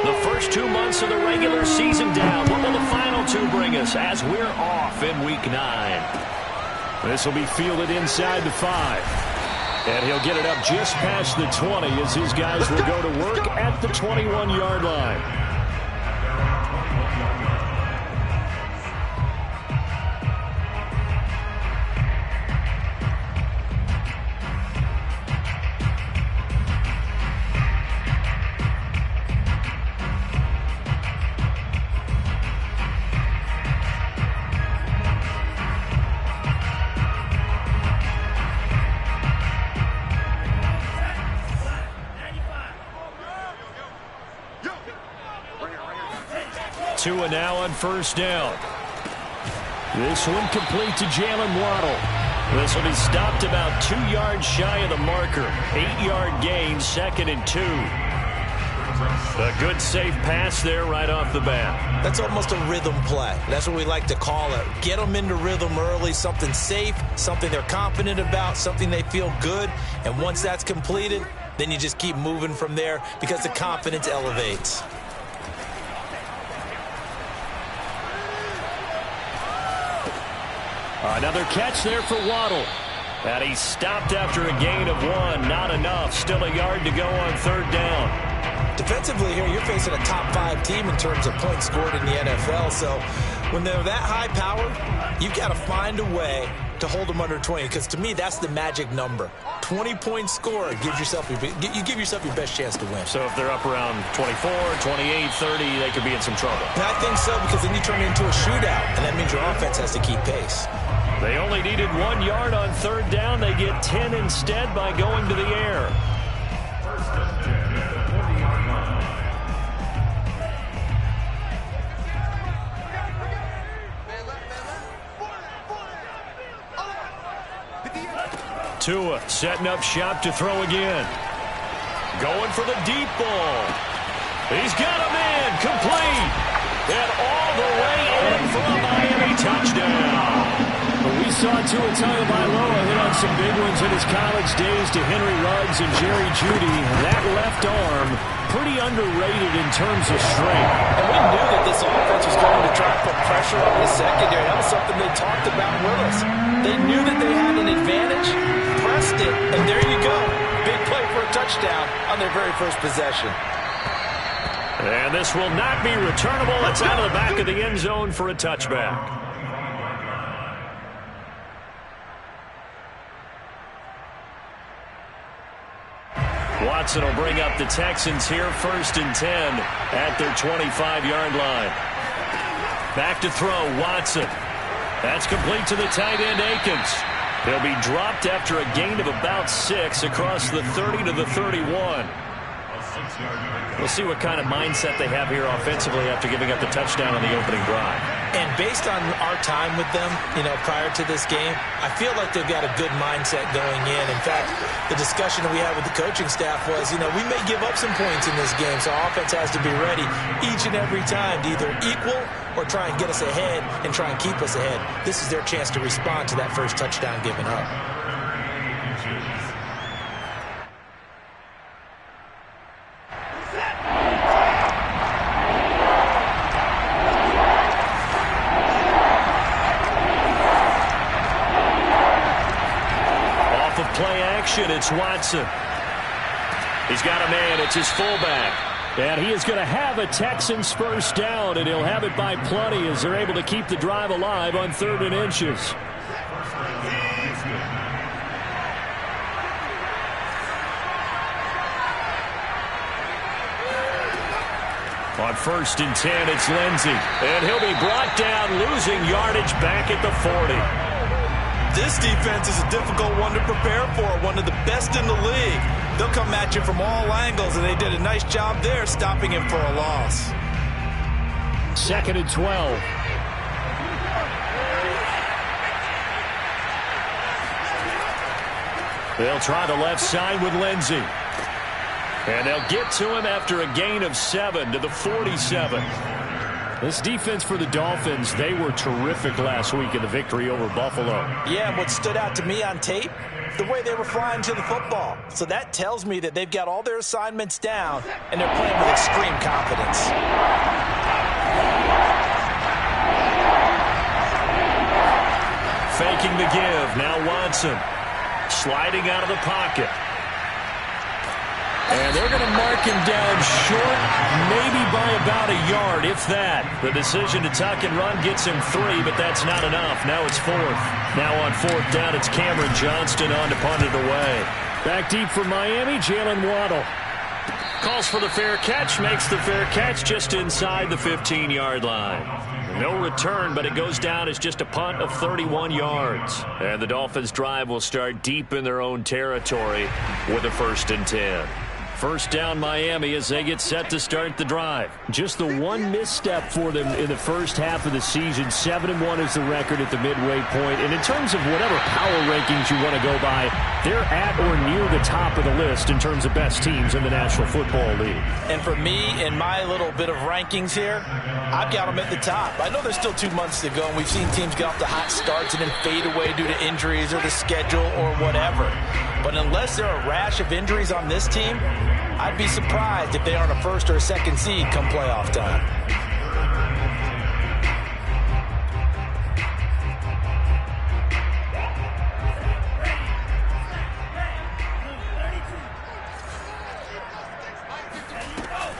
The first 2 months of the regular season down. What will the final 2 bring us as we're off in Week 9? This will be fielded inside the 5. And he'll get it up just past the 20 as his guys will go to work at the 21-yard line. Tua now on first down. This one complete to Jalen Waddle. This will be stopped about 2 yards shy of the marker. 8-yard gain, 2nd and 2. A good safe pass there right off the bat. That's almost a rhythm play. That's what we like to call it. Get them into rhythm early, something safe, something they're confident about, something they feel good. And once that's completed, then you just keep moving from there because the confidence elevates. Another catch there for Waddle. And he stopped after a gain of 1. Not enough. Still a yard to go on 3rd down. Defensively here, you're facing a top 5 team in terms of points scored in the NFL. So when they're that high powered, you've got to find a way to hold them under 20. Because to me, that's the magic number. 20 points scored gives yourself you give yourself your best chance to win. So if they're up around 24, 28, 30, they could be in some trouble. And I think so, because then you turn it into a shootout, and that means your offense has to keep pace. They only needed 1 yard on 3rd down. They get 10 instead by going to the air. Tua setting up shop to throw again. Going for the deep ball. He's got him in. Complete. And all the way in for a Miami touchdown. We saw Tua Tagovailoa hit on some big ones in his college days to Henry Ruggs and Jerry Jeudy. That left arm pretty underrated in terms of strength. And we knew that this offense was going to try to put pressure on the secondary. That was something they talked about with us. They knew that they had an advantage, pressed it, and there you go. Big play for a touchdown on their very first possession. And this will not be returnable. It's out of the back of the end zone for a touchback. Watson will bring up the Texans here, 1st and 10 at their 25-yard line. Back to throw, Watson. That's complete to the tight end, Akins. He'll be dropped after a gain of about 6 across the 30 to the 31. We'll see what kind of mindset they have here offensively after giving up the touchdown on the opening drive. And based on our time with them, prior to this game, I feel like they've got a good mindset going in. In fact, the discussion that we had with the coaching staff was, we may give up some points in this game, so our offense has to be ready each and every time to either equal or try and get us ahead and try and keep us ahead. This is their chance to respond to that first touchdown given up. It's Watson. He's got a man. It's his fullback. And he is going to have a Texans first down, and he'll have it by plenty as they're able to keep the drive alive on 3rd and inches. On 1st and 10, it's Lindsey. And he'll be brought down, losing yardage back at the 40. This defense is a difficult one to prepare for, one of the best in the league. They'll come at you from all angles, and they did a nice job there stopping him for a loss. 2nd and 12. They'll try the left side with Lindsey. And they'll get to him after a gain of 7 to the 47. This defense for the Dolphins, they were terrific last week in the victory over Buffalo. Yeah, and what stood out to me on tape, the way they were flying to the football. So that tells me that they've got all their assignments down, and they're playing with extreme confidence. Faking the give. Now Watson. Sliding out of the pocket. And they're going to mark him down short, maybe by about a yard, if that. The decision to tuck and run gets him 3, but that's not enough. Now it's 4th. Now on 4th down, it's Cameron Johnston on to punt it away. Back deep for Miami, Jalen Waddle. Calls for the fair catch, makes the fair catch just inside the 15-yard line. No return, but it goes down as just a punt of 31 yards. And the Dolphins' drive will start deep in their own territory with a 1st and 10. First down Miami as they get set to start the drive. Just the one misstep for them in the first half of the season. 7-1 is the record at the midway point. And in terms of whatever power rankings you want to go by, they're at or near the top of the list in terms of best teams in the National Football League. And for me, in my little bit of rankings here, I've got them at the top. I know there's still 2 months to go, and we've seen teams get off to hot starts and then fade away due to injuries or the schedule or whatever. But unless there are a rash of injuries on this team, I'd be surprised if they aren't a 1st or a 2nd seed come playoff time.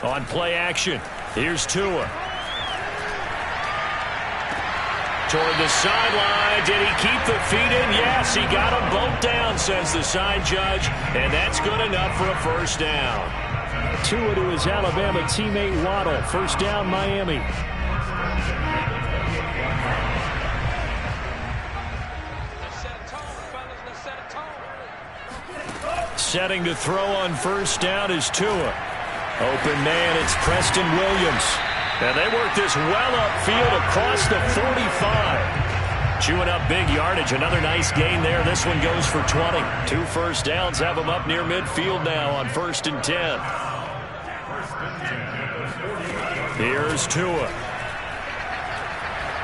On play action, here's Tua. Toward the sideline. Did he keep the feet in? Yes, he got them both down, says the side judge. And that's good enough for a 1st down. Tua to his Alabama teammate Waddle. 1st down, Miami. Setting to throw on 1st down is Tua. Open man, it's Preston Williams. And they work this well upfield across the 45. Chewing up big yardage. Another nice gain there. This one goes for 20. 2 1st downs have them up near midfield now on 1st and 10. Here's Tua.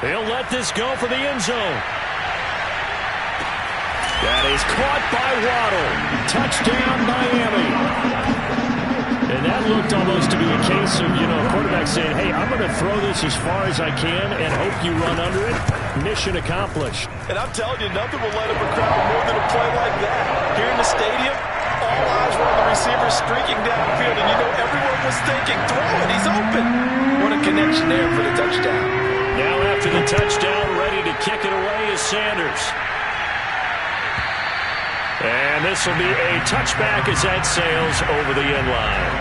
He'll let this go for the end zone. That is caught by Waddle. Touchdown, Miami. And that looked almost to be a case of, a quarterback saying, hey, I'm going to throw this as far as I can and hope you run under it. Mission accomplished. And I'm telling you, nothing will let up a crowd more than a play like that. Here in the stadium, all eyes were on the receiver streaking downfield, and everyone was thinking, throw it, he's open. What a connection there for the touchdown. Now after the touchdown, ready to kick it away is Sanders. And this will be a touchback as that sails over the end line.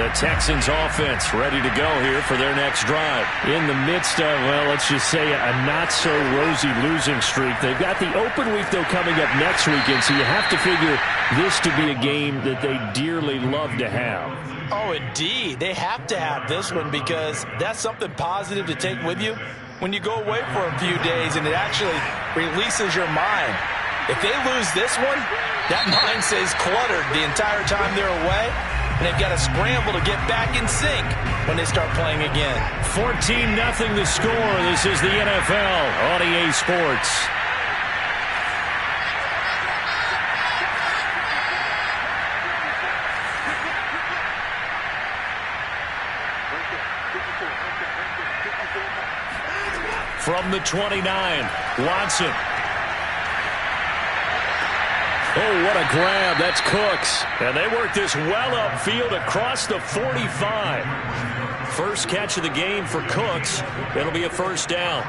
The Texans offense ready to go here for their next drive. In the midst of, well, let's just say a not-so-rosy losing streak. They've got the open week, though, coming up next weekend, so you have to figure this to be a game that they dearly love to have. Oh, indeed. They have to have this one because that's something positive to take with you when you go away for a few days, and it actually releases your mind. If they lose this one, that mind stays cluttered the entire time they're away, and they've got to scramble to get back in sync when they start playing again. 14-0 the score. This is the NFL on EA Sports. From the 29, Watson. Oh, what a grab. That's Cooks. And they work this well upfield across the 45. First catch of the game for Cooks. It'll be a 1st down.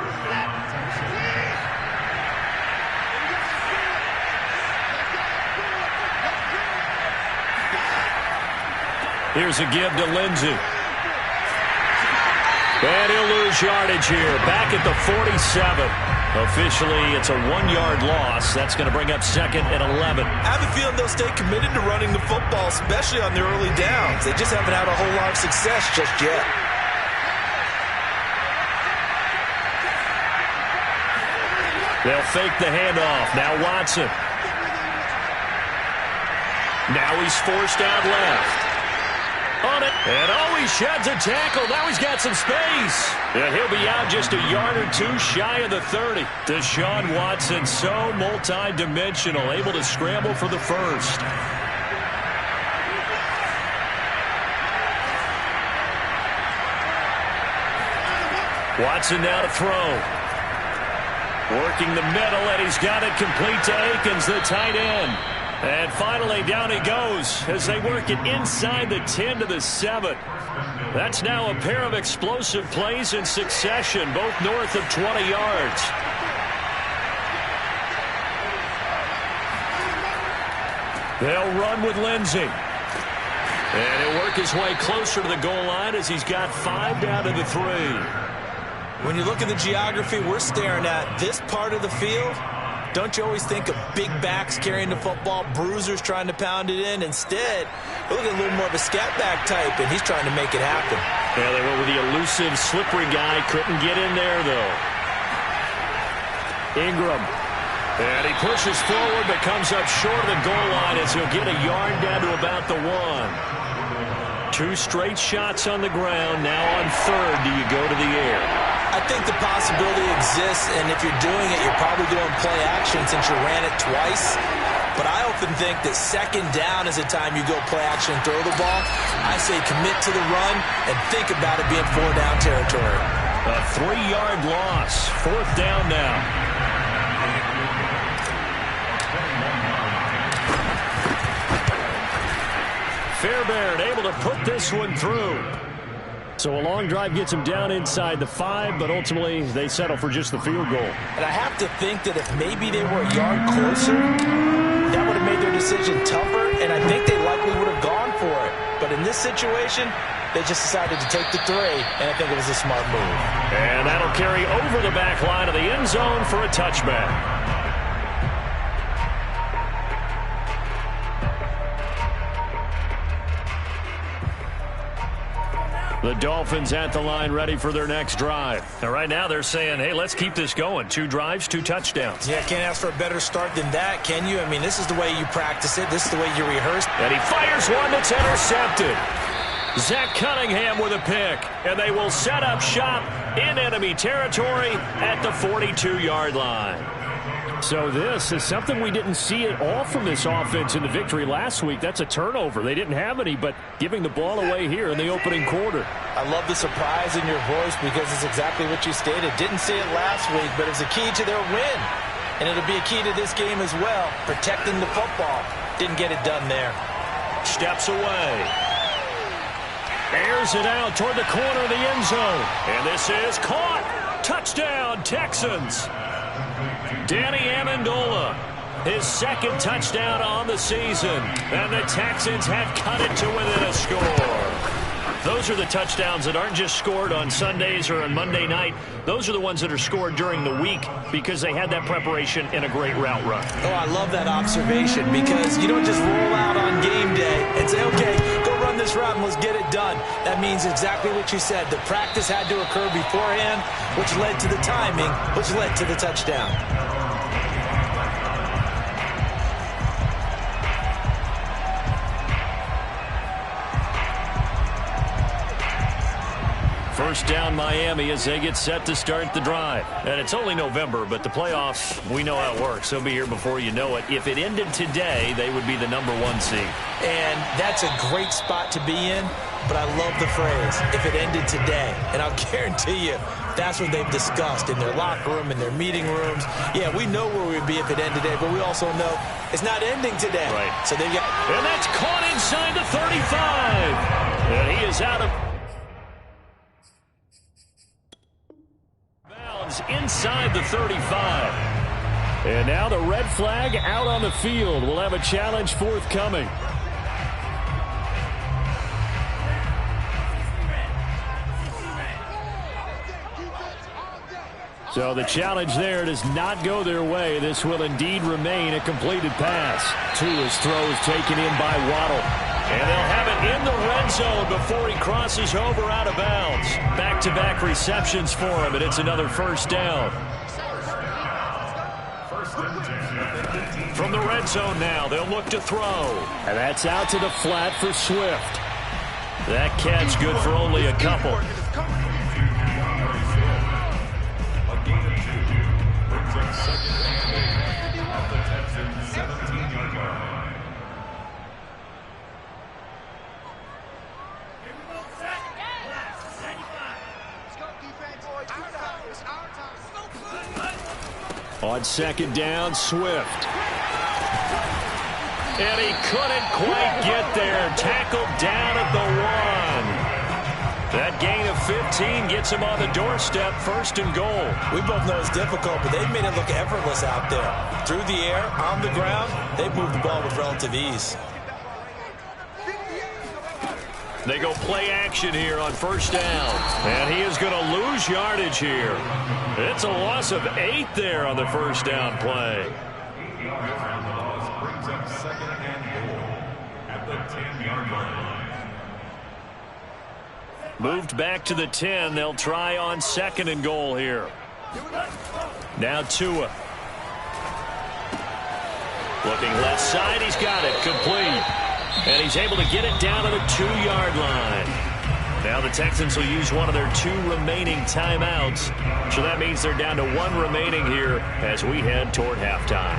Here's a give to Lindsey. And he'll lose yardage here. Back at the 47. Officially, it's a 1-yard loss. That's going to bring up 2nd and 11. I have a feeling they'll stay committed to running the football, especially on their early downs. They just haven't had a whole lot of success just yet. They'll fake the handoff. Now Watson. Now he's forced out left. on it. And he sheds a tackle. Now he's got some space. And he'll be out just a yard or two shy of the 30. Deshaun Watson, so multi-dimensional, able to scramble for the first. Watson now to throw. Working the middle, and he's got it complete to Akins, the tight end. And finally, down he goes as they work it inside the 10 to the 7. That's now a pair of explosive plays in succession, both north of 20 yards. They'll run with Lindsey. And he'll work his way closer to the goal line as he's got 5 down to the 3. When you look at the geography we're staring at, this part of the field, don't you always think of big backs carrying the football, bruisers trying to pound it in? Instead, look at a little more of a scat back type, and he's trying to make it happen. Yeah, they went with the elusive, slippery guy. Couldn't get in there, though. Ingram. And he pushes forward, but comes up short of the goal line as he'll get a yard down to about the 1. 2 straight shots on the ground. Now on 3rd, do you go to the air? I think the possibility exists, and if you're doing it, you're probably doing play action since you ran it twice. But I often think that 2nd down is the time you go play action and throw the ball. I say commit to the run and think about it being 4-down territory. A 3-yard loss. 4th down now. Fairbairn able to put this one through. So a long drive gets them down inside the 5, but ultimately they settle for just the field goal. And I have to think that if maybe they were a yard closer, that would have made their decision tougher, and I think they likely would have gone for it. But in this situation, they just decided to take the 3, and I think it was a smart move. And that'll carry over the back line of the end zone for a touchback. The Dolphins at the line ready for their next drive. And right now they're saying, hey, let's keep this going. 2 drives, 2 touchdowns. Yeah, can't ask for a better start than that, can you? I mean, this is the way you practice it. This is the way you rehearse. And he fires one that's intercepted. Zach Cunningham with a pick. And they will set up shop in enemy territory at the 42-yard line. So this is something we didn't see at all from this offense in the victory last week. That's a turnover. They didn't have any, but giving the ball away here in the opening quarter. I love the surprise in your voice because it's exactly what you stated. Didn't see it last week, but it's a key to their win. And it'll be a key to this game as well, protecting the football. Didn't get it done there. Steps away. Airs it out toward the corner of the end zone. And this is caught. Touchdown, Texans. Danny Amendola, his 2nd touchdown on the season. And the Texans have cut it to within a score. Those are the touchdowns that aren't just scored on Sundays or on Monday night. Those are the ones that are scored during the week because they had that preparation in a great route run. Oh, I love that observation because you don't just roll out on game day and say, okay, go run this route and let's get it done. That means exactly what you said. The practice had to occur beforehand, which led to the timing, which led to the touchdown. First down Miami as they get set to start the drive. And it's only November, but the playoffs, we know how it works. They'll be here before you know it. If it ended today, they would be the number 1 seed. And that's a great spot to be in, but I love the phrase, if it ended today. And I'll guarantee you, that's what they've discussed in their locker room, in their meeting rooms. Yeah, we know where we'd be if it ended today, but we also know it's not ending today. Right. So they've got... And that's caught inside the 35. And he is out of... inside the 35. And now the red flag out on the field. We'll have a challenge forthcoming. So the challenge there does not go their way. This will indeed remain a completed pass. Tua's throw is taken in by Waddle. And they'll have it in the red zone before he crosses over out of bounds. Back-to-back receptions for him, and it's another first down. From the red zone now, they'll look to throw. And that's out to the flat for Swift. That catch good for only a couple. On second down, Swift. And he couldn't quite get there. Tackled down at the 1. That gain of 15 gets him on the doorstep, 1st and goal. We both know it's difficult, but they've made it look effortless out there. Through the air, on the ground, they've moved the ball with relative ease. They go play action here on 1st down. And he is going to lose yardage here. It's a loss of 8 there on the 1st down play. Brings up 2nd and goal at the 10-yard line. Moved back to the 10. They'll try on 2nd and goal here. Now Tua. Looking left side. He's got it. Complete. And he's able to get it down to the 2-yard line. Now the Texans will use one of their 2 remaining timeouts. So that means they're down to 1 remaining here as we head toward halftime.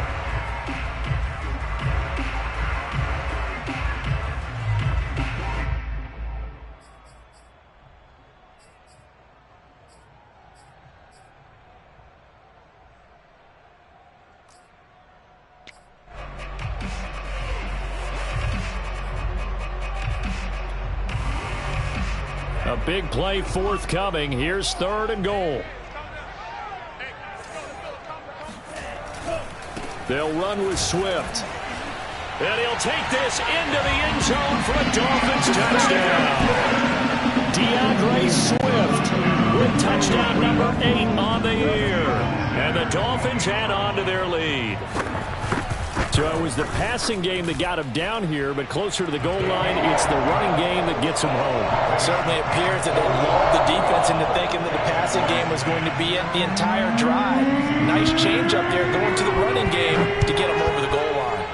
A big play forthcoming. Here's 3rd and goal. They'll run with Swift. And he'll take this into the end zone for a Dolphins touchdown. DeAndre Swift with touchdown number 8 on the year. And the Dolphins add on to their lead. So it was the passing game that got him down here, but closer to the goal line, it's the running game that gets him home. It certainly appears that they lulled the defense into thinking that the passing game was going to be it the entire drive. Nice change up there going to the running game to get him over the goal line.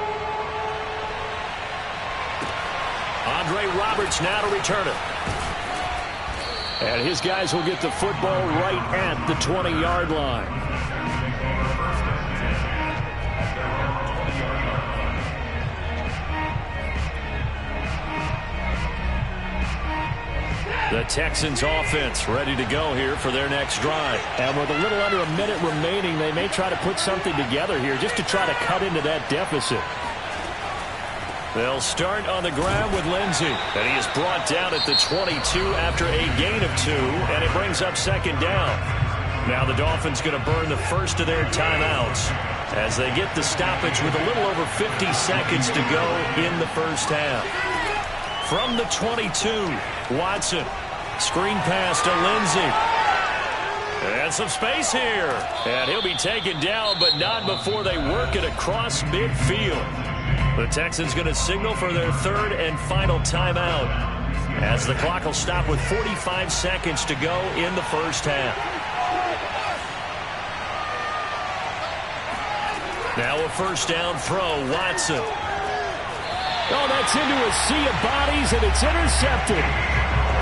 Andre Roberts now to return it. And his guys will get the football right at the 20-yard line. The Texans offense ready to go here for their next drive. And with a little under a minute remaining, they may try to put something together here just to try to cut into that deficit. They'll start on the ground with Lindsey. And he is brought down at the 22 after a gain of 2. And it brings up 2nd down. Now the Dolphins going to burn the first of their timeouts as they get the stoppage with a little over 50 seconds to go in the first half. From the 22, Watson. Screen pass to Lindsey. And some space here. And he'll be taken down, but not before they work it across midfield. The Texans going to signal for their 3rd and final timeout as the clock will stop with 45 seconds to go in the first half. Now a 1st down throw, Watson. Oh, that's into a sea of bodies, and it's intercepted.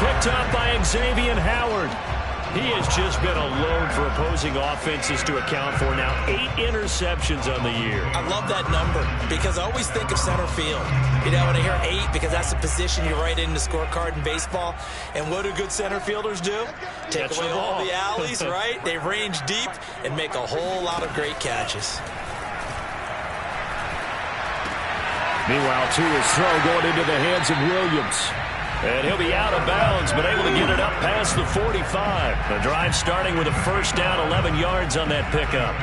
Picked up by Xavier Howard. He has just been a load for opposing offenses to account for. Now 8 interceptions on the year. I love that number because I always think of center field. You know, when I hear 8, because that's the position you write in the scorecard in baseball. And what do good center fielders do? Take away all the alleys, right? They range deep and make a whole lot of great catches. Meanwhile, Tua's throw going into the hands of Williams. And he'll be out of bounds, but able to get it up past the 45. The drive starting with a 1st down, 11 yards on that pickup.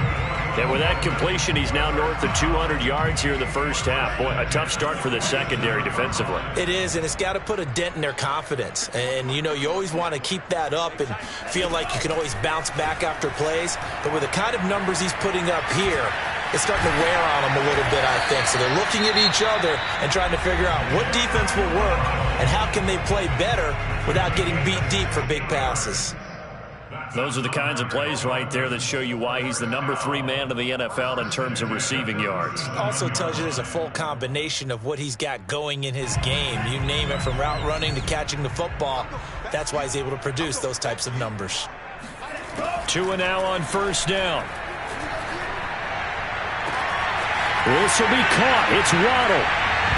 And with that completion, he's now north of 200 yards here in the first half. Boy, a tough start for the secondary defensively. It is, and it's got to put a dent in their confidence. And, you know, you always want to keep that up and feel like you can always bounce back after plays. But with the kind of numbers he's putting up here, it's starting to wear on them a little bit, I think. So they're looking at each other and trying to figure out what defense will work and how can they play better without getting beat deep for big passes. Those are the kinds of plays right there that show you why he's the #3 man in the NFL in terms of receiving yards. Also tells you there's a full combination of what he's got going in his game. You name it, from route running to catching the football. That's why he's able to produce those types of numbers. 2 now on first down. This will be caught. It's Waddle.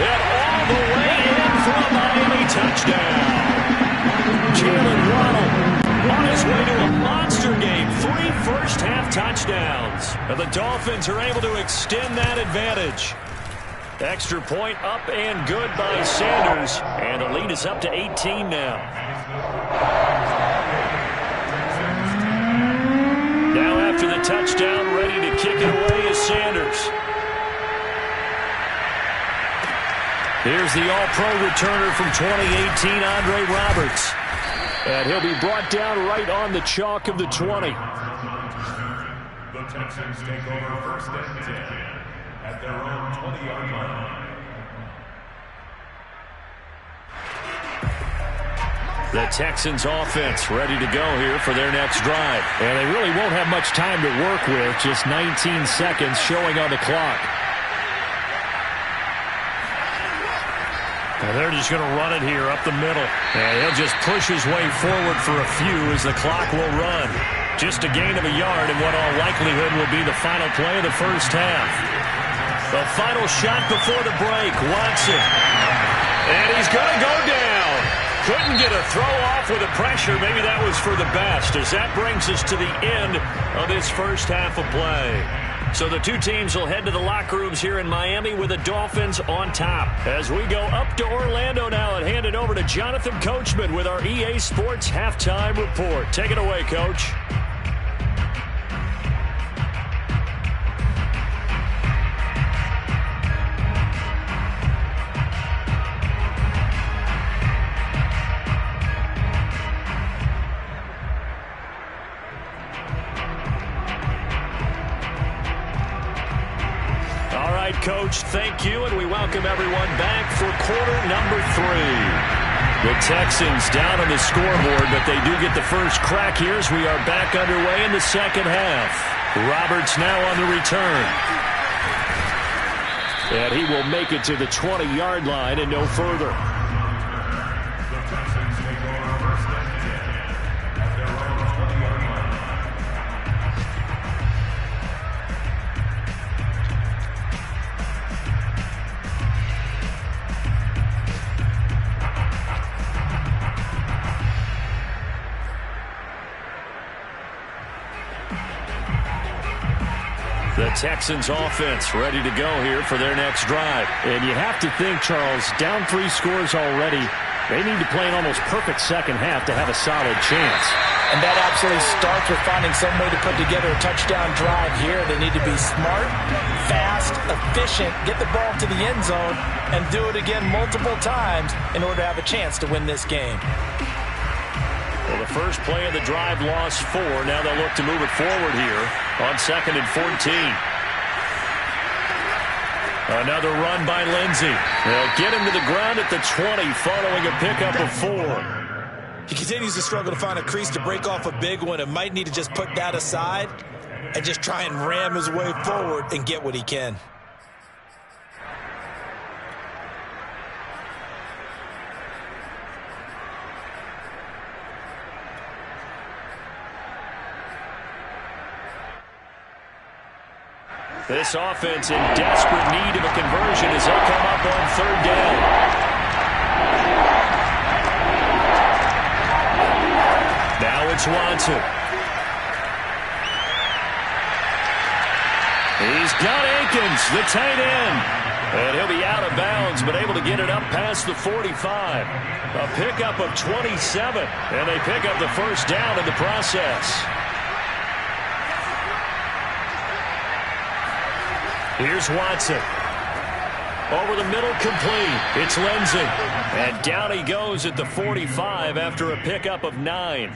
And all the way in for a Miami touchdown. Jalen Waddle on his way to a monster game. 3 first-half touchdowns. And the Dolphins are able to extend that advantage. Extra point up and good by Sanders. And the lead is up to 18 now. Now after the touchdown, ready to kick it away is Sanders. Here's the all-pro returner from 2018, Andre Roberts. And he'll be brought down right on the chalk of the 20. The Texans take over first and 10 at their own 20-yard line. The Texans offense ready to go here for their next drive. And they really won't have much time to work with. Just 19 seconds showing on the clock. And they're just going to run it here up the middle. And he'll just push his way forward for a few as the clock will run. Just a gain of a yard in what all likelihood will be the final play of the first half. The final shot before the break. Watson. And he's going to go down. Couldn't get a throw off with the pressure. Maybe that was for the best, as that brings us to the end of this first half of play. So the two teams will head to the locker rooms here in Miami with the Dolphins on top. As we go up to Orlando now and hand it over to Jonathan Coachman with our EA Sports Halftime Report. Take it away, Coach. Coach, thank you, and we welcome everyone back for quarter number 3. The Texans down on the scoreboard, but they do get the first crack here as we are back underway in the second half. Roberts now on the return. And he will make it to the 20-yard line and no further. The Texans offense ready to go here for their next drive. And you have to think, Charles, down 3 scores already. They need to play an almost perfect second half to have a solid chance. And that absolutely starts with finding some way to put together a touchdown drive here. They need to be smart, fast, efficient, get the ball to the end zone, and do it again multiple times in order to have a chance to win this game. Well, the first play of the drive lost 4. Now they'll look to move it forward here on 2nd and 14. Another run by Lindsey. They'll get him to the ground at the 20 following a pickup of 4. He continues to struggle to find a crease to break off a big one and might need to just put that aside and just try and ram his way forward and get what he can. This offense in desperate need of a conversion as they come up on 3rd down. Now it's Watson. He's got Akins, the tight end. And he'll be out of bounds, but able to get it up past the 45. A pickup of 27, and they pick up the first down in the process. Here's Watson. Over the middle, complete. It's Lindsey. And down he goes at the 45 after a pickup of 9.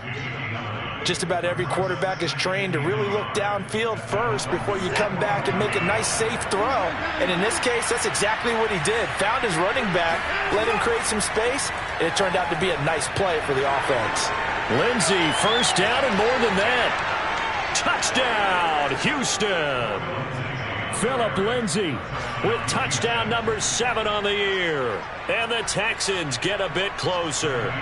Just about every quarterback is trained to really look downfield first before you come back and make a nice, safe throw. And in this case, that's exactly what he did. Found his running back, let him create some space, and it turned out to be a nice play for the offense. Lindsey, first down and more than that. Touchdown, Houston. Philip Lindsey with touchdown number 7 on the year. And the Texans get a bit closer.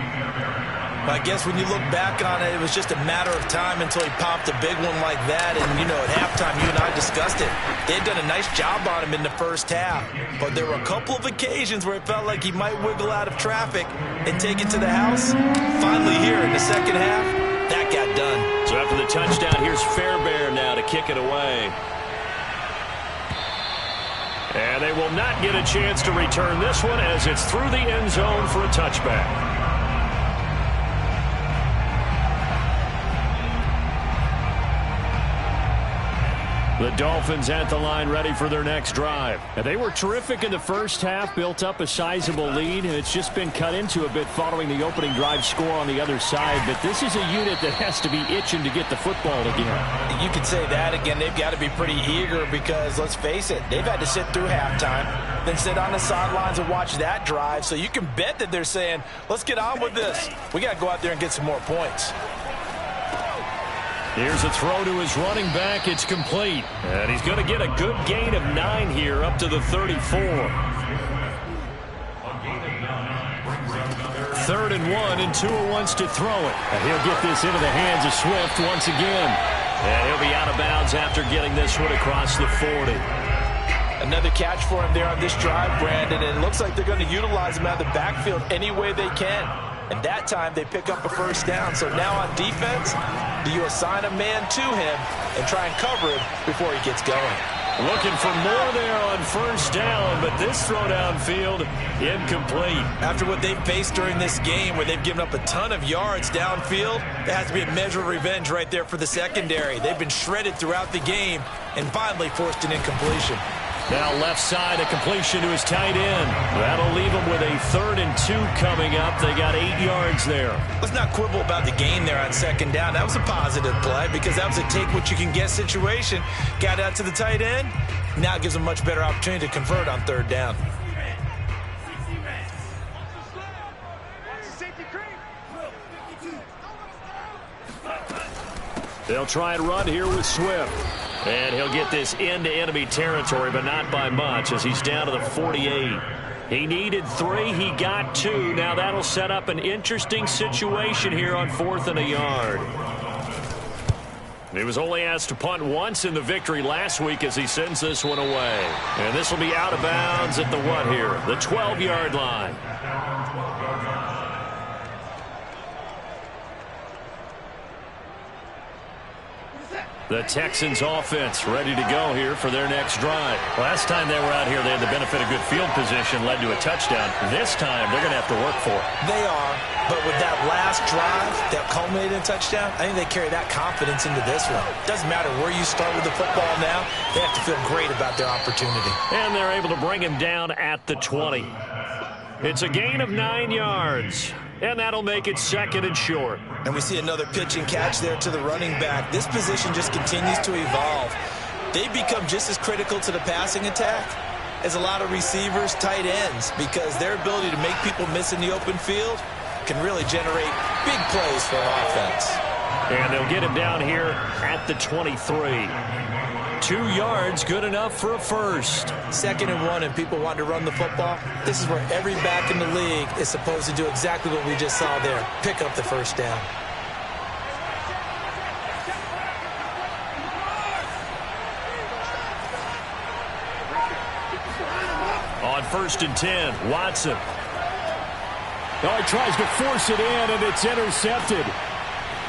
I guess when you look back on it, it was just a matter of time until he popped a big one like that. And, you know, at halftime, you and I discussed it. They had done a nice job on him in the first half. But there were a couple of occasions where it felt like he might wiggle out of traffic and take it to the house. Finally here in the second half, that got done. So after the touchdown, here's Fairbairn now to kick it away. And they will not get a chance to return this one as it's through the end zone for a touchback. The Dolphins at the line ready for their next drive. And they were terrific in the first half, built up a sizable lead, and it's just been cut into a bit following the opening drive score on the other side. But this is a unit that has to be itching to get the football again. You could say that again. They've got to be pretty eager because, let's face it, they've had to sit through halftime, then sit on the sidelines and watch that drive. So you can bet that they're saying, let's get on with this. We got to go out there and get some more points. Here's a throw to his running back. It's complete. And he's going to get a good gain of 9 here up to the 34. 3rd and 1, and Tua wants to throw it. And he'll get this into the hands of Swift once again. And he'll be out of bounds after getting this one across the 40. Another catch for him there on this drive, Brandon. And it looks like they're going to utilize him out of the backfield any way they can. And that time they pick up a first down. So now on defense, do you assign a man to him and try and cover him before he gets going? Looking for more there on first down, but this throw downfield incomplete. After what they've faced during this game where they've given up a ton of yards downfield, there has to be a measure of revenge right there for the secondary. They've been shredded throughout the game and finally forced an incompletion. Now left side, a completion to his tight end. That'll leave him with a 3rd and 2 coming up. They got 8 yards there. Let's not quibble about the gain there on second down. That was a positive play because that was a take-what-you-can-get situation. Got out to the tight end. Now it gives them a much better opportunity to convert on 3rd down. They'll try and run here with Swift. And he'll get this into enemy territory, but not by much as he's down to the 48. He needed 3. He got 2. Now that'll set up an interesting situation here on 4th and a yard. He was only asked to punt once in the victory last week as he sends this one away. And this will be out of bounds at the what here? The 12-yard line. The Texans offense ready to go here for their next drive. Last time they were out here, they had the benefit of good field position, led to a touchdown. This time, they're going to have to work for it. They are, but with that last drive that culminated in a touchdown, I think they carry that confidence into this one. Doesn't matter where you start with the football now, they have to feel great about their opportunity. And they're able to bring him down at the 20. It's a gain of 9 yards. And that'll make it 2nd and short. And we see another pitch and catch there to the running back. This position just continues to evolve. They become just as critical to the passing attack as a lot of receivers, tight ends, because their ability to make people miss in the open field can really generate big plays for an offense. And they'll get him down here at the 23. 2 yards, good enough for a first. 2nd and 1, and people want to run the football. This is where every back in the league is supposed to do exactly what we just saw there. Pick up the first down. On 1st and 10, Watson. Oh, he tries to force it in, and it's intercepted.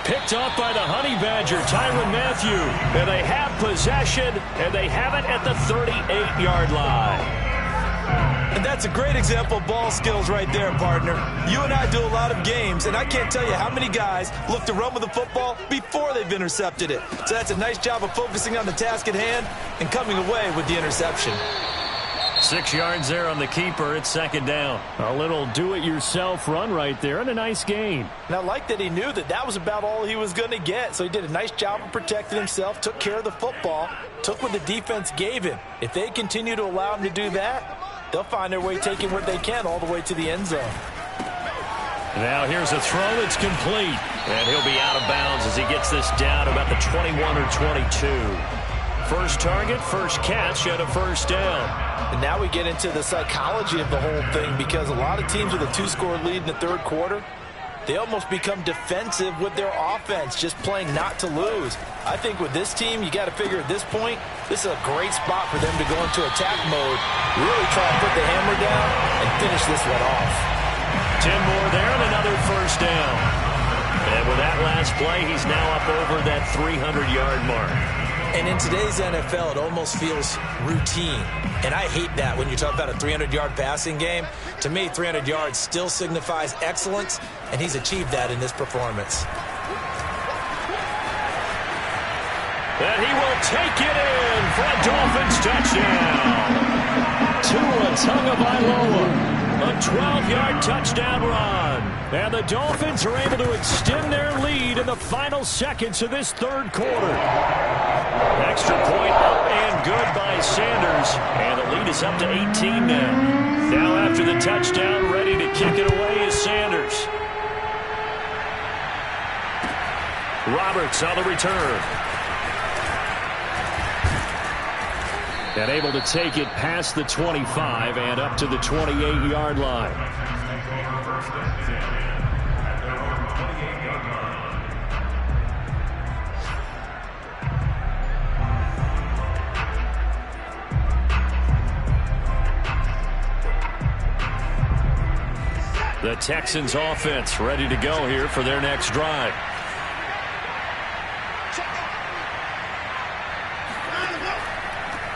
Picked up by the Honey Badger, Tyrann Mathieu. And they have possession, and they have it at the 38-yard line. And that's a great example of ball skills right there, partner. You and I do a lot of games, and I can't tell you how many guys look to run with the football before they've intercepted it. So that's a nice job of focusing on the task at hand and coming away with the interception. 6 yards there on the keeper. It's 2nd down. A little do-it-yourself run right there and a nice gain. And I like that he knew that that was about all he was going to get. So he did a nice job of protecting himself, took care of the football, took what the defense gave him. If they continue to allow him to do that, they'll find their way taking what they can all the way to the end zone. Now here's a throw that's complete. And he'll be out of bounds as he gets this down about the 21 or 22. First target, first catch, and a first down. And now we get into the psychology of the whole thing, because a lot of teams with a 2-score lead in the third quarter, they almost become defensive with their offense, just playing not to lose. I think with this team, you got to figure at this point, this is a great spot for them to go into attack mode, really try to put the hammer down and finish this one off. 10 more there and another first down. And with that last play, he's now up over that 300-yard mark. And in today's NFL, it almost feels routine. And I hate that when you talk about a 300-yard passing game. To me, 300 yards still signifies excellence, and he's achieved that in this performance. And he will take it in for a Dolphins touchdown. Tua Tagovailoa. A 12-yard touchdown run. And the Dolphins are able to extend their lead in the final seconds of this third quarter. Extra point up and good by Sanders. And the lead is up to 18 now. Now after the touchdown, ready to kick it away is Sanders. Roberts on the return. And able to take it past the 25 and up to the 28-yard line. The Texans offense ready to go here for their next drive.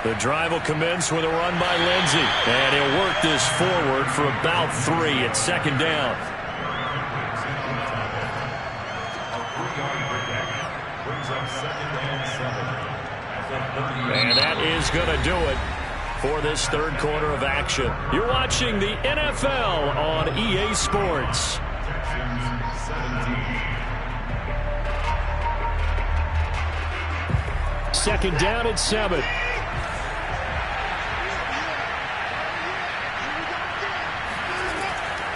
The drive will commence with a run by Lindsey. And he'll work this forward for about 3 at second down. And that is going to do it for this third quarter of action. You're watching the NFL on EA Sports. Second down at 7.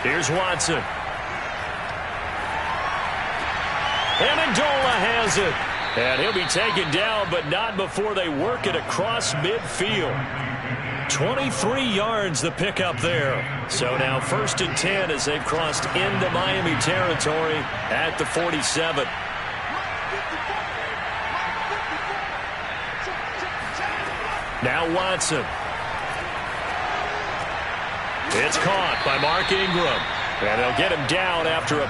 Here's Watson. Amendola has it. And he'll be taken down, but not before they work it across midfield. 23 yards the pickup there. So now 1st and 10 as they've crossed into Miami territory at the 47. Now Watson. It's caught by Mark Ingram. And they'll get him down after a...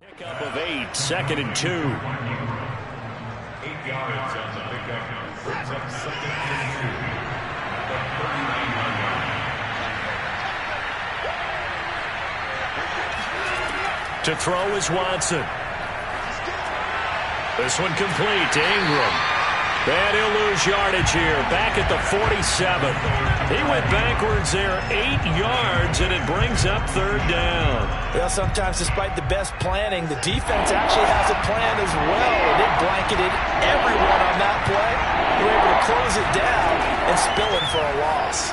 Pickup of 8, 2nd and 2. 8 yards on the pickup. Brings up 2nd and 2. The 39-yard line. To throw is Watson. This one complete to Ingram. And he'll lose yardage here. Back at the 47. He went backwards there 8 yards, and it brings up 3rd down. Well, sometimes despite the best planning, the defense actually has a plan as well. And it blanketed everyone on that play. They were able to close it down and spill it for a loss.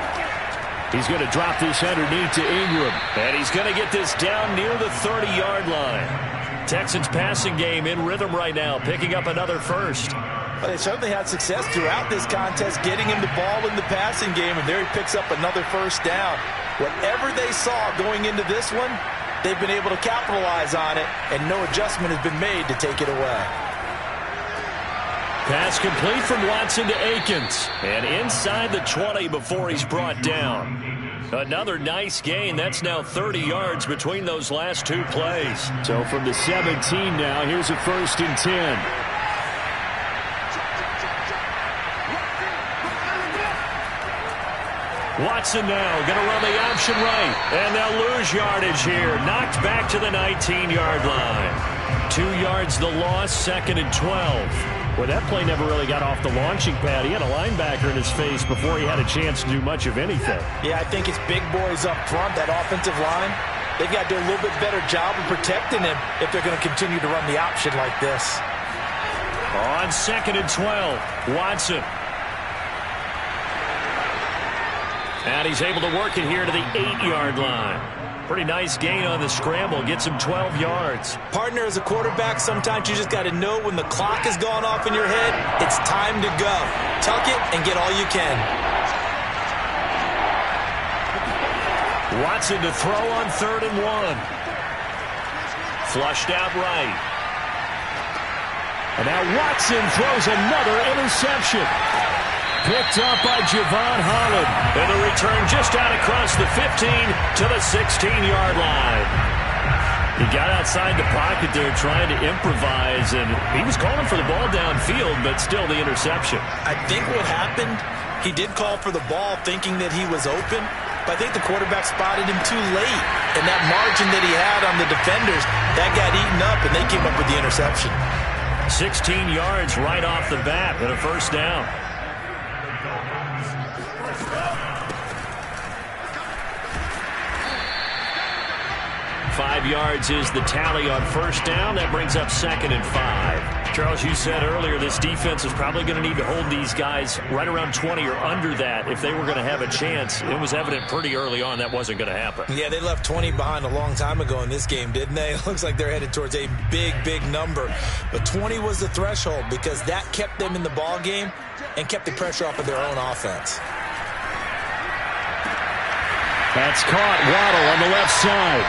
He's going to drop this underneath to Ingram. And he's going to get this down near the 30-yard line. Texans passing game in rhythm right now, picking up another first. Well, they certainly had success throughout this contest getting him the ball in the passing game, and there he picks up another first down. Whatever they saw going into this one, they've been able to capitalize on it, and no adjustment has been made to take it away. Pass complete from Watson to Akins. And inside the 20 before he's brought down. Another nice gain. That's now 30 yards between those last 2 plays. So from the 17 now, here's a 1st and 10. Watson now going to run the option right. And they'll lose yardage here. Knocked back to the 19-yard line. 2 yards the loss, 2nd and 12. Well, that play never really got off the launching pad. He had a linebacker in his face before he had a chance to do much of anything. Yeah, I think it's big boys up front, that offensive line. they've got to do a little bit better job of protecting him if they're going to continue to run the option like this. On 2nd and 12, Watson. And he's able to work it here to the 8-yard line. Pretty nice gain on the scramble. Gets him 12 yards. Partner, as a quarterback, sometimes you just got to know when the clock has gone off in your head, it's time to go. Tuck it and get all you can. Watson to throw on 3rd and 1. Flushed out right. And now Watson throws another interception. Picked up by Javon Holland. And the return just out across the 15 to the 16-yard line. He got outside the pocket there trying to improvise, and he was calling for the ball downfield, but still the interception. I think what happened, he did call for the ball thinking that he was open, but I think the quarterback spotted him too late. And that margin that he had on the defenders, that got eaten up, and they came up with the interception. 16 yards right off the bat and a first down. 5 yards is the tally on first down. That brings up 2nd and 5. Charles, you said earlier this defense is probably going to need to hold these guys right around 20 or under that if they were going to have a chance. It was evident pretty early on that wasn't going to happen. Yeah, they left 20 behind a long time ago in this game, didn't they? It looks like they're headed towards a big, big number. But 20 was the threshold because that kept them in the ball game and kept the pressure off of their own offense. That's caught. Waddle on the left side.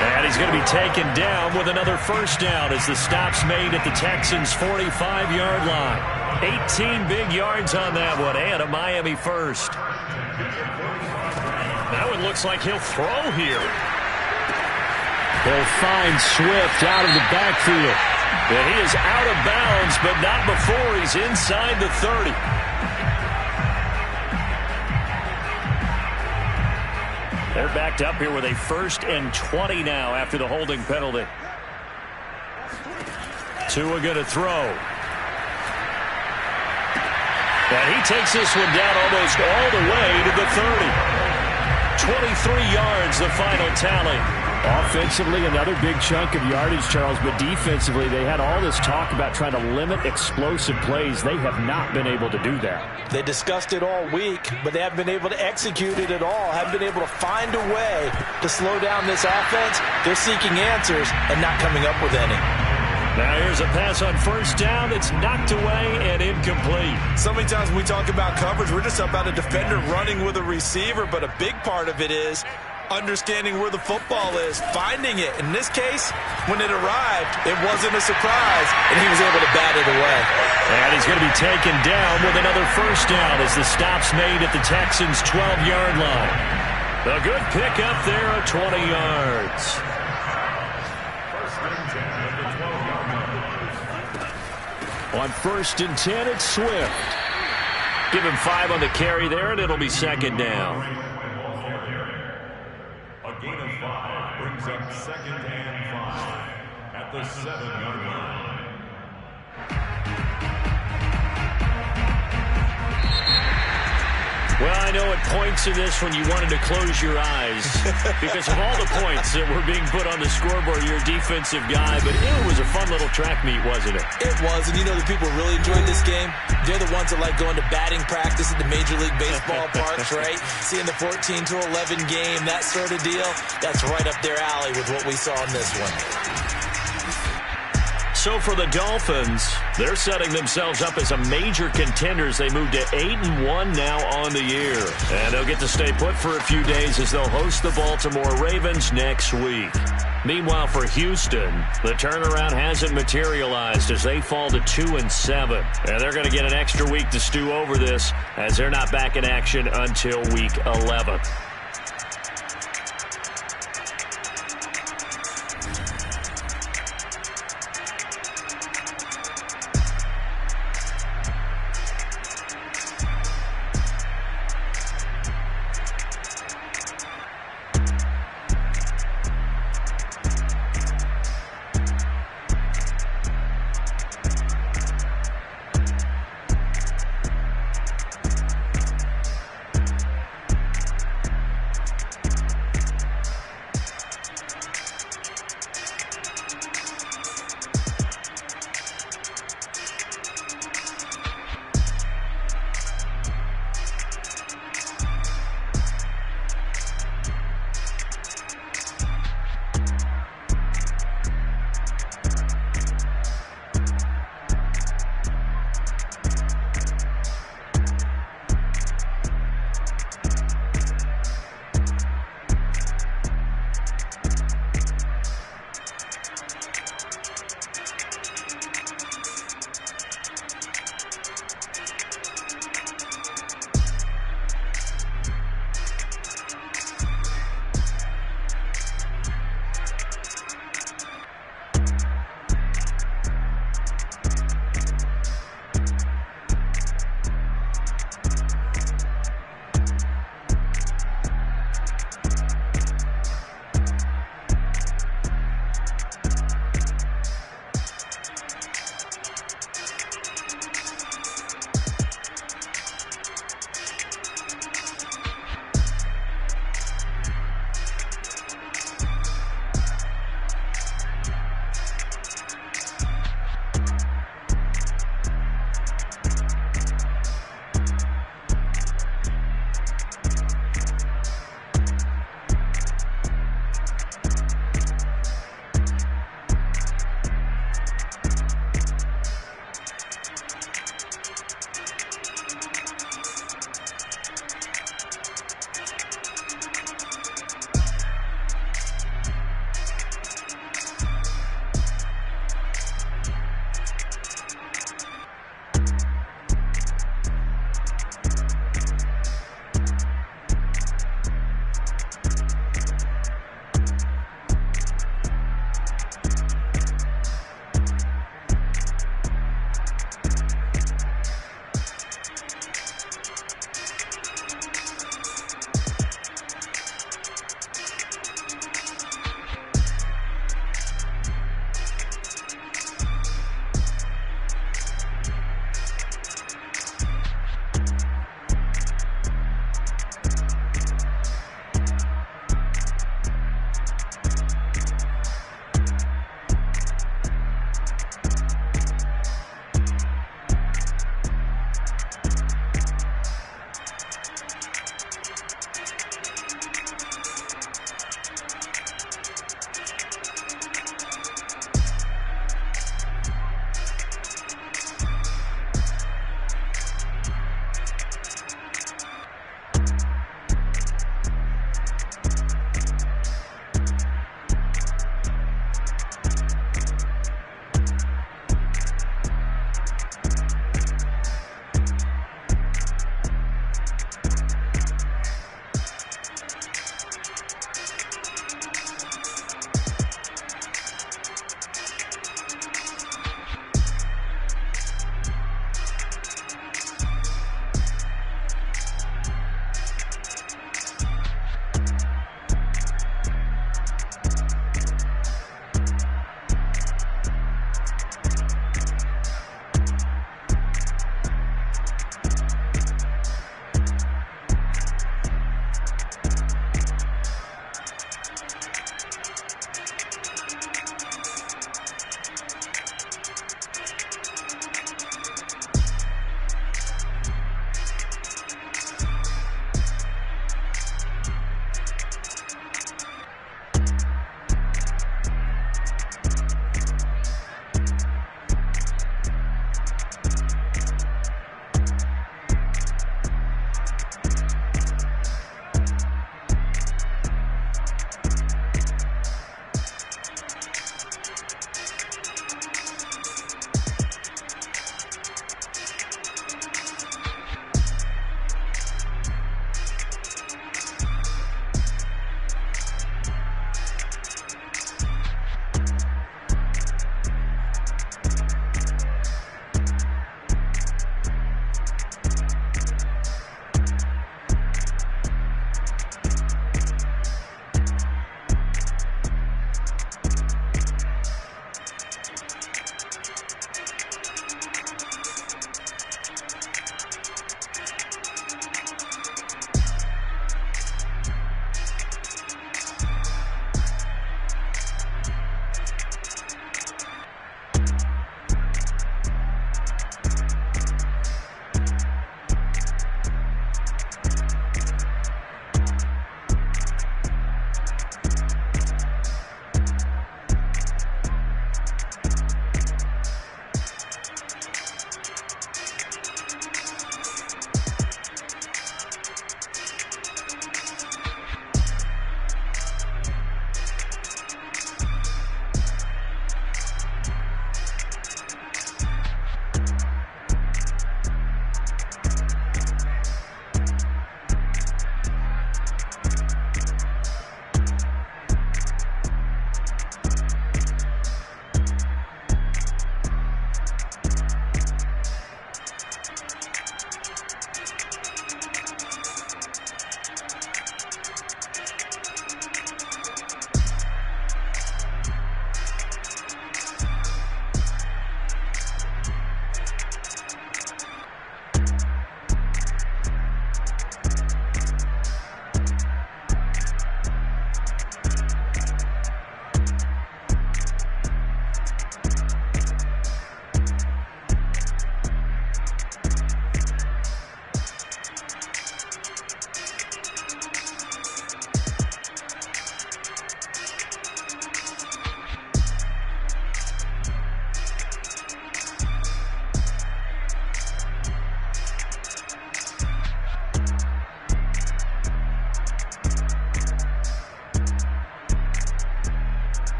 And he's going to be taken down with another first down as the stop's made at the Texans' 45-yard line. 18 big yards on that one, and a Miami first. Now it looks like he'll throw here. He'll find Swift out of the backfield. And he is out of bounds, but not before he's inside the 30. They're backed up here with a 1st and 20 now after the holding penalty. Tua going to throw. And he takes this one down almost all the way to the 30. 23 yards, the final tally. Offensively, another big chunk of yardage, Charles, but defensively, they had all this talk about trying to limit explosive plays. They have not been able to do that. They discussed it all week, but they haven't been able to execute it at all, haven't been able to find a way to slow down this offense. They're seeking answers and not coming up with any. Now here's a pass on first down. It's knocked away and incomplete. So many times when we talk about coverage, we're just about a defender running with a receiver, but a big part of it is understanding where the football is, finding it. In this case, when it arrived, it wasn't a surprise, and he was able to bat it away. And he's going to be taken down with another first down as the stop's made at the Texans' 12-yard line. A good pickup there of 20 yards. On 1st and 10, it's Swift. Give him 5 on the carry there, and it'll be 2nd down. A gain of 5 brings up 2nd and 5 at the 7-yard line. Well, I know at points in this when you wanted to close your eyes because of all the points that were being put on the scoreboard. You're a defensive guy, but it was a fun little track meet, wasn't it? It was, and you know the people really enjoyed this game? They're the ones that like going to batting practice at the Major League Baseball parks, right? Seeing the 14-11 game, that sort of deal, that's right up their alley with what we saw in this one. So for the Dolphins, they're setting themselves up as a major contender as they move to 8-1 now on the year. And they'll get to stay put for a few days as they'll host the Baltimore Ravens next week. Meanwhile, for Houston, the turnaround hasn't materialized as they fall to 2-7. And they're going to get an extra week to stew over this as they're not back in action until week 11.